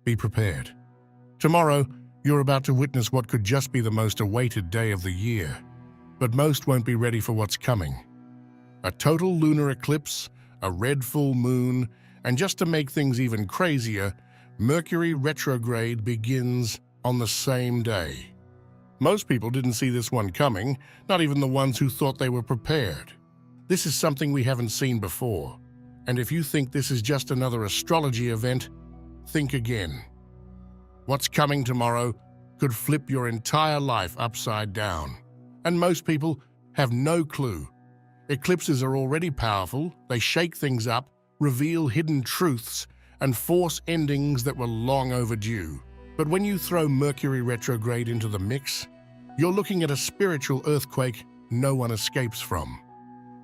Be prepared. Tomorrow, you're about to witness what could just be the most awaited day of the year, but most won't be ready for what's coming. A total lunar eclipse, a red full moon, and just to make things even crazier, Mercury Retrograde begins on the same day. Most people didn't see this one coming, not even the ones who thought they were prepared. This is something we haven't seen before, and if you think this is just another astrology event, think again. What's coming tomorrow could flip your entire life upside down, and most people have no clue. Eclipses are already powerful, they shake things up, reveal hidden truths, and force endings that were long overdue. But when you throw Mercury retrograde into the mix, you're looking at a spiritual earthquake no one escapes from.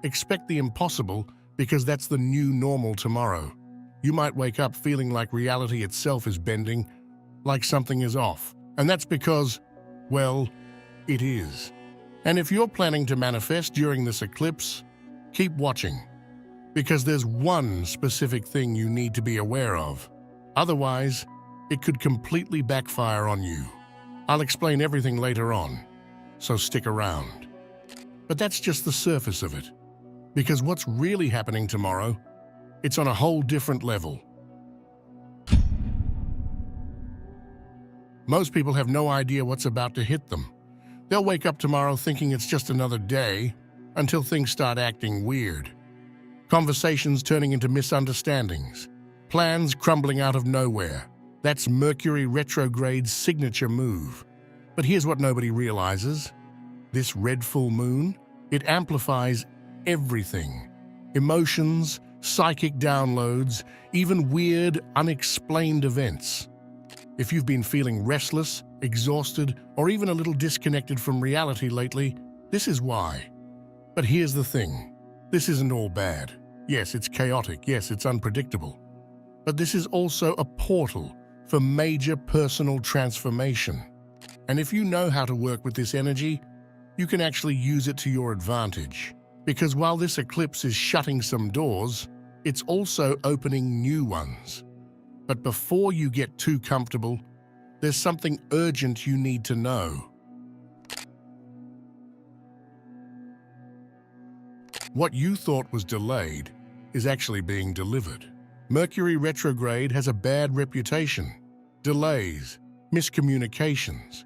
Expect the impossible because that's the new normal tomorrow. You might wake up feeling like reality itself is bending, like something is off. And that's because, well, it is. And if you're planning to manifest during this eclipse, keep watching, because there's one specific thing you need to be aware of. Otherwise, it could completely backfire on you. I'll explain everything later on, so stick around. But that's just the surface of it, because what's really happening tomorrow, it's on a whole different level. Most people have no idea what's about to hit them. They'll wake up tomorrow thinking it's just another day, until things start acting weird. Conversations turning into misunderstandings, plans crumbling out of nowhere. That's Mercury retrograde's signature move. But here's what nobody realizes. This red full moon, it amplifies everything. Emotions, psychic downloads, even weird, unexplained events. If you've been feeling restless, exhausted, or even a little disconnected from reality lately, this is why. But here's the thing. This isn't all bad. Yes, it's chaotic. Yes, it's unpredictable. But this is also a portal for major personal transformation. And if you know how to work with this energy, you can actually use it to your advantage. Because while this eclipse is shutting some doors, it's also opening new ones. But before you get too comfortable, there's something urgent you need to know. What you thought was delayed is actually being delivered. Mercury retrograde has a bad reputation. Delays, miscommunications.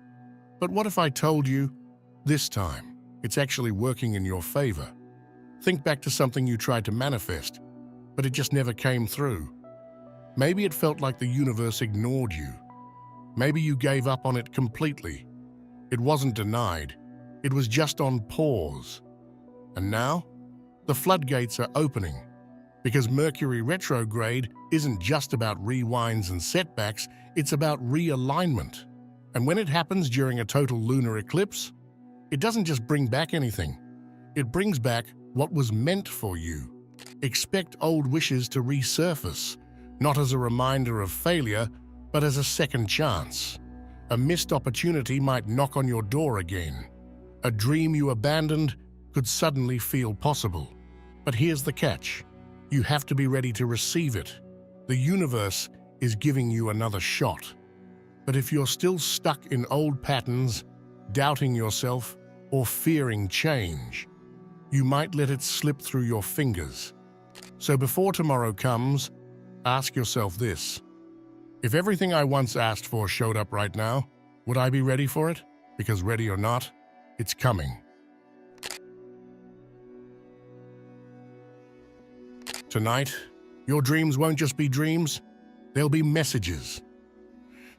But what if I told you, this time, it's actually working in your favor? Think back to something you tried to manifest, but it just never came through. Maybe it felt like the universe ignored you. Maybe you gave up on it completely. It wasn't denied. It was just on pause. And now, the floodgates are opening. Because Mercury retrograde isn't just about rewinds and setbacks, it's about realignment. And when it happens during a total lunar eclipse, it doesn't just bring back anything. It brings back what was meant for you. Expect old wishes to resurface, not as a reminder of failure, but as a second chance. A missed opportunity might knock on your door again. A dream you abandoned could suddenly feel possible. But here's the catch. You have to be ready to receive it. The universe is giving you another shot. But if you're still stuck in old patterns, doubting yourself, or fearing change, you might let it slip through your fingers. So before tomorrow comes, ask yourself this. If everything I once asked for showed up right now, would I be ready for it? Because ready or not, it's coming. Tonight, your dreams won't just be dreams, they'll be messages.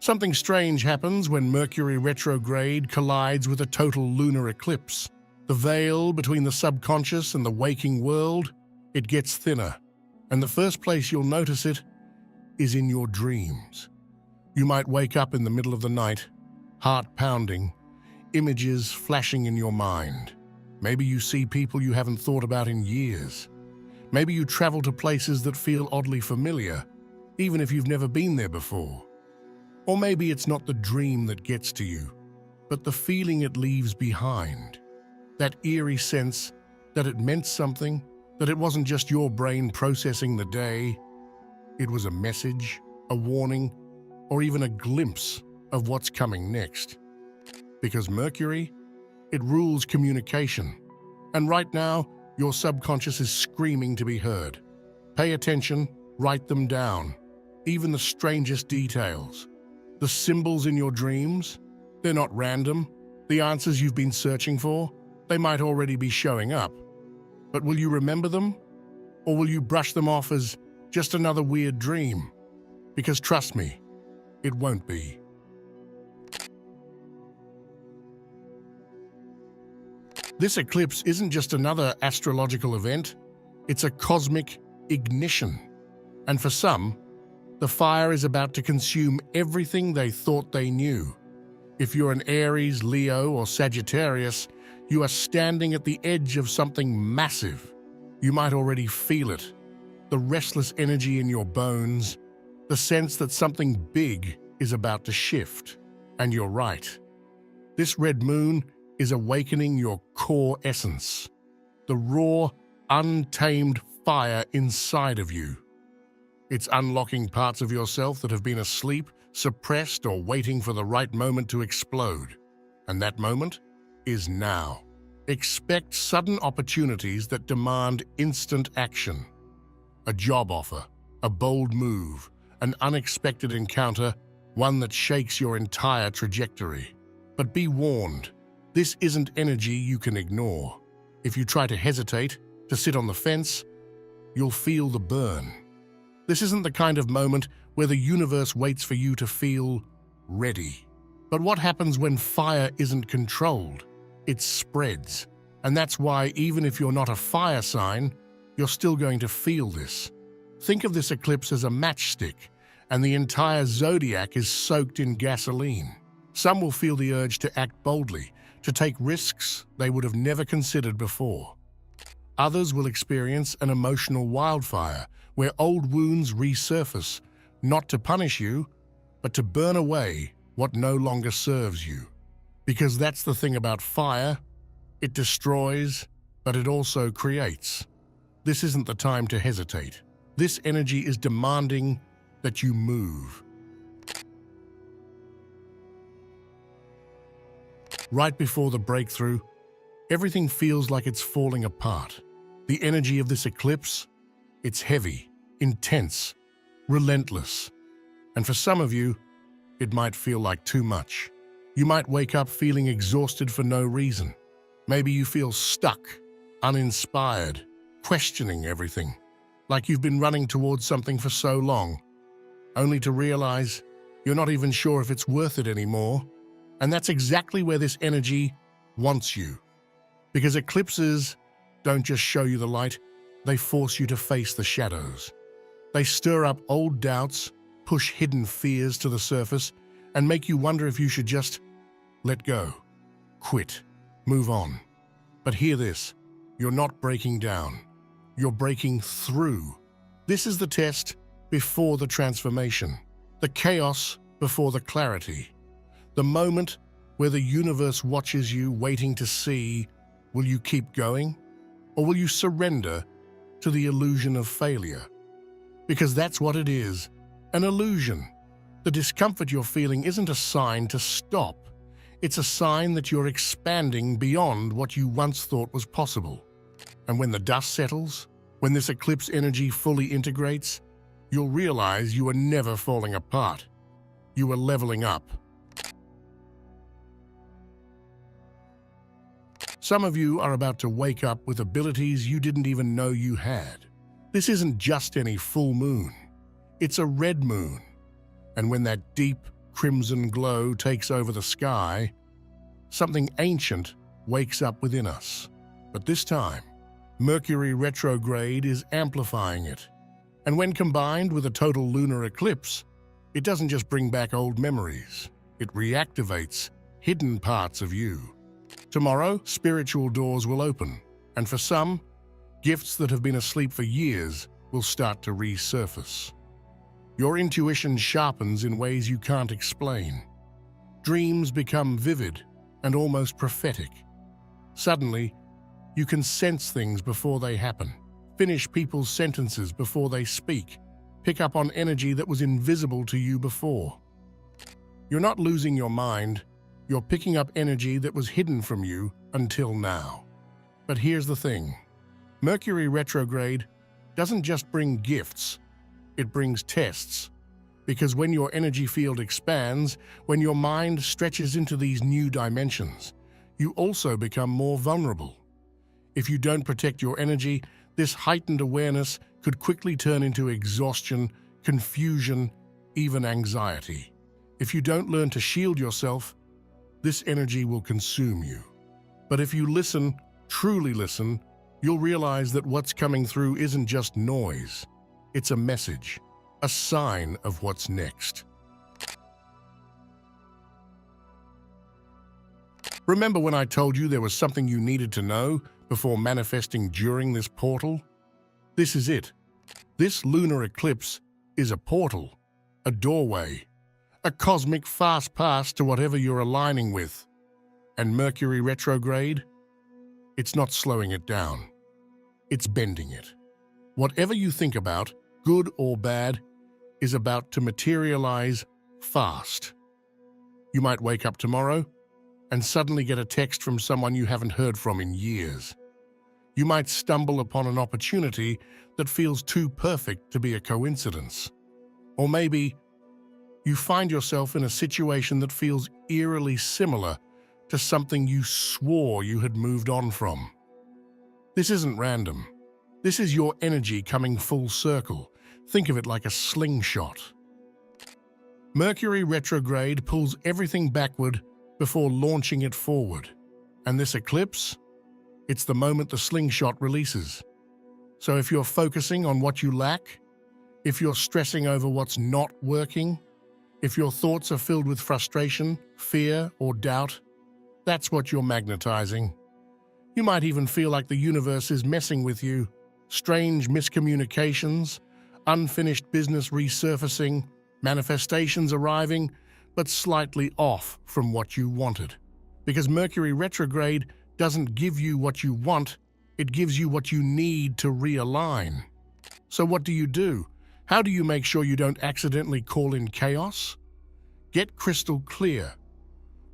Something strange happens when Mercury retrograde collides with a total lunar eclipse. The veil between the subconscious and the waking world, it gets thinner. And the first place you'll notice it is in your dreams. You might wake up in the middle of the night, heart pounding, images flashing in your mind. Maybe you see people you haven't thought about in years. Maybe you travel to places that feel oddly familiar, even if you've never been there before. Or maybe it's not the dream that gets to you, but the feeling it leaves behind. That eerie sense that it meant something, that it wasn't just your brain processing the day. It was a message, a warning, or even a glimpse of what's coming next. Because Mercury, it rules communication. And right now, your subconscious is screaming to be heard. Pay attention, write them down. Even the strangest details. The symbols in your dreams, they're not random. The answers you've been searching for, they might already be showing up. But will you remember them? Or will you brush them off as just another weird dream? Because trust me, it won't be. This eclipse isn't just another astrological event, it's a cosmic ignition. And for some, the fire is about to consume everything they thought they knew. If you're an Aries, Leo, or Sagittarius, you are standing at the edge of something massive. You might already feel it. The restless energy in your bones, the sense that something big is about to shift. And you're right. This red moon is awakening your core essence, the raw, untamed fire inside of you. It's unlocking parts of yourself that have been asleep, suppressed, or waiting for the right moment to explode. And that moment is now. Expect sudden opportunities that demand instant action. A job offer, a bold move, an unexpected encounter, one that shakes your entire trajectory. But be warned, this isn't energy you can ignore. If you try to hesitate, to sit on the fence, you'll feel the burn. This isn't the kind of moment where the universe waits for you to feel ready. But what happens when fire isn't controlled? It spreads. And that's why, even if you're not a fire sign, you're still going to feel this. Think of this eclipse as a matchstick, and the entire zodiac is soaked in gasoline. Some will feel the urge to act boldly, to take risks they would have never considered before. Others will experience an emotional wildfire, where old wounds resurface, not to punish you, but to burn away what no longer serves you. Because that's the thing about fire, it destroys, but it also creates. This isn't the time to hesitate. This energy is demanding that you move. Right before the breakthrough, everything feels like it's falling apart. The energy of this eclipse, it's heavy, intense, relentless. And for some of you, it might feel like too much. You might wake up feeling exhausted for no reason. Maybe you feel stuck, uninspired, questioning everything, like you've been running towards something for so long, only to realize you're not even sure if it's worth it anymore. And that's exactly where this energy wants you. Because eclipses don't just show you the light, they force you to face the shadows. They stir up old doubts, push hidden fears to the surface, and make you wonder if you should just let go, quit, move on. But hear this, you're not breaking down. You're breaking through. This is the test before the transformation, the chaos before the clarity, the moment where the universe watches you waiting to see, will you keep going, or will you surrender to the illusion of failure? Because that's what it is, an illusion. The discomfort you're feeling isn't a sign to stop. It's a sign that you're expanding beyond what you once thought was possible. And when the dust settles, when this eclipse energy fully integrates, you'll realize you are never falling apart. You are leveling up. Some of you are about to wake up with abilities you didn't even know you had. This isn't just any full moon. It's a red moon. And when that deep crimson glow takes over the sky, something ancient wakes up within us. But this time, Mercury Retrograde is amplifying it. And when combined with a total lunar eclipse, it doesn't just bring back old memories. It reactivates hidden parts of you. Tomorrow, spiritual doors will open, and for some, gifts that have been asleep for years will start to resurface. Your intuition sharpens in ways you can't explain. Dreams become vivid and almost prophetic. Suddenly, you can sense things before they happen, finish people's sentences before they speak, pick up on energy that was invisible to you before. You're not losing your mind, you're picking up energy that was hidden from you until now. But here's the thing. Mercury retrograde doesn't just bring gifts, it brings tests. Because when your energy field expands, when your mind stretches into these new dimensions, you also become more vulnerable. If you don't protect your energy, this heightened awareness could quickly turn into exhaustion, confusion, even anxiety. If you don't learn to shield yourself, this energy will consume you. But if you listen, truly listen, you'll realize that what's coming through isn't just noise. It's a message, a sign of what's next. Remember when I told you there was something you needed to know before manifesting during this portal? This is it. This lunar eclipse is a portal, a doorway, a cosmic fast pass to whatever you're aligning with. And Mercury retrograde? It's not slowing it down. It's bending it. Whatever you think about, good or bad, is about to materialize fast. You might wake up tomorrow and suddenly get a text from someone you haven't heard from in years. You might stumble upon an opportunity that feels too perfect to be a coincidence. Or maybe you find yourself in a situation that feels eerily similar to something you swore you had moved on from. This isn't random. This is your energy coming full circle. Think of it like a slingshot. Mercury retrograde pulls everything backward before launching it forward. And this eclipse? It's the moment the slingshot releases. So if you're focusing on what you lack, if you're stressing over what's not working, if your thoughts are filled with frustration, fear, or doubt, that's what you're magnetizing. You might even feel like the universe is messing with you. Strange miscommunications, unfinished business resurfacing, manifestations arriving, but slightly off from what you wanted. Because Mercury retrograde doesn't give you what you want, it gives you what you need to realign. So what do? How do you make sure you don't accidentally call in chaos? Get crystal clear.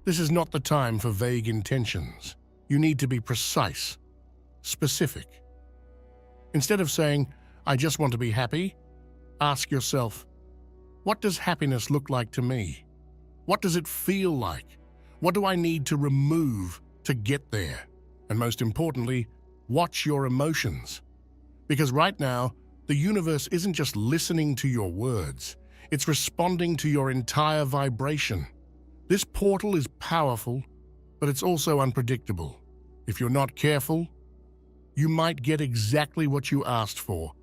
This is not the time for vague intentions. You need to be precise, specific. Instead of saying, "I just want to be happy," ask yourself, what does happiness look like to me? What does it feel like? What do I need to remove to get there? And most importantly, watch your emotions. Because right now, the universe isn't just listening to your words, it's responding to your entire vibration. This portal is powerful, but it's also unpredictable. If you're not careful, you might get exactly what you asked for,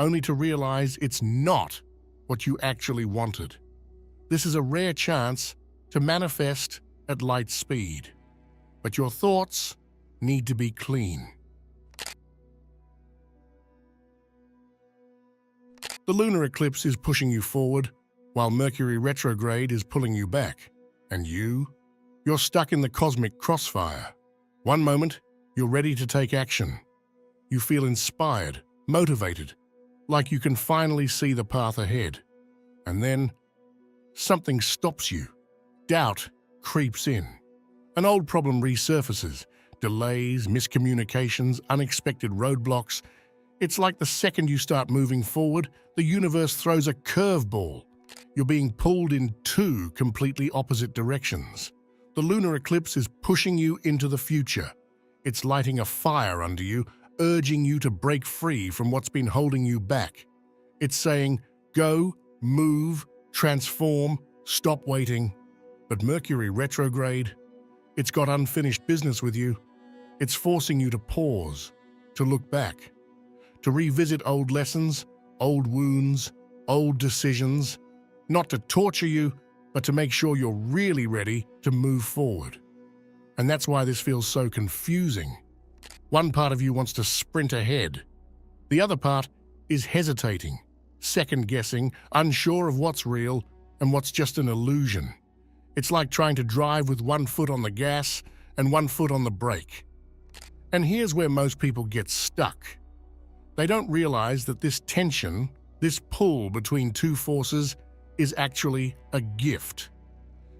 only to realize it's not what you actually wanted. This is a rare chance to manifest at light speed, but your thoughts need to be clean. The lunar eclipse is pushing you forward, while Mercury retrograde is pulling you back. And you're stuck in the cosmic crossfire. One moment, you're ready to take action. You feel inspired, motivated, like you can finally see the path ahead. And then, something stops you. Doubt creeps in. An old problem resurfaces. Delays, miscommunications, unexpected roadblocks. It's like the second you start moving forward, the universe throws a curveball. You're being pulled in two completely opposite directions. The lunar eclipse is pushing you into the future. It's lighting a fire under you, urging you to break free from what's been holding you back. It's saying, go, move, transform, stop waiting. But Mercury retrograde, it's got unfinished business with you. It's forcing you to pause, to look back, to revisit old lessons, old wounds, old decisions, not to torture you, but to make sure you're really ready to move forward. And that's why this feels so confusing. One part of you wants to sprint ahead. The other part is hesitating, second-guessing, unsure of what's real and what's just an illusion. It's like trying to drive with one foot on the gas and one foot on the brake. And here's where most people get stuck. They don't realize that this tension, this pull between two forces, is actually a gift.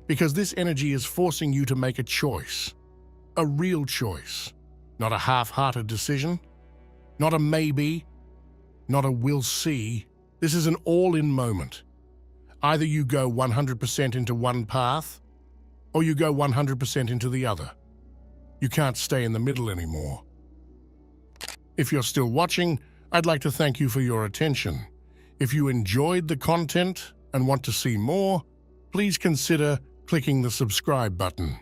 because this energy is forcing you to make a choice, a real choice, not a half-hearted decision, not a maybe, not a we'll see. This is an all-in moment. Either you go 100% into one path, or you go 100% into the other. You can't stay in the middle anymore. If you're still watching, I'd like to thank you for your attention. If you enjoyed the content and want to see more, please consider clicking the subscribe button.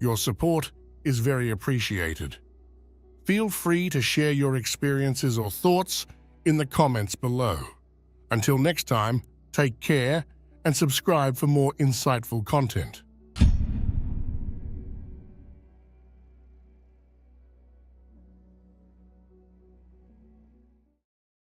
Your support is very appreciated. Feel free to share your experiences or thoughts in the comments below. Until next time, take care and subscribe for more insightful content.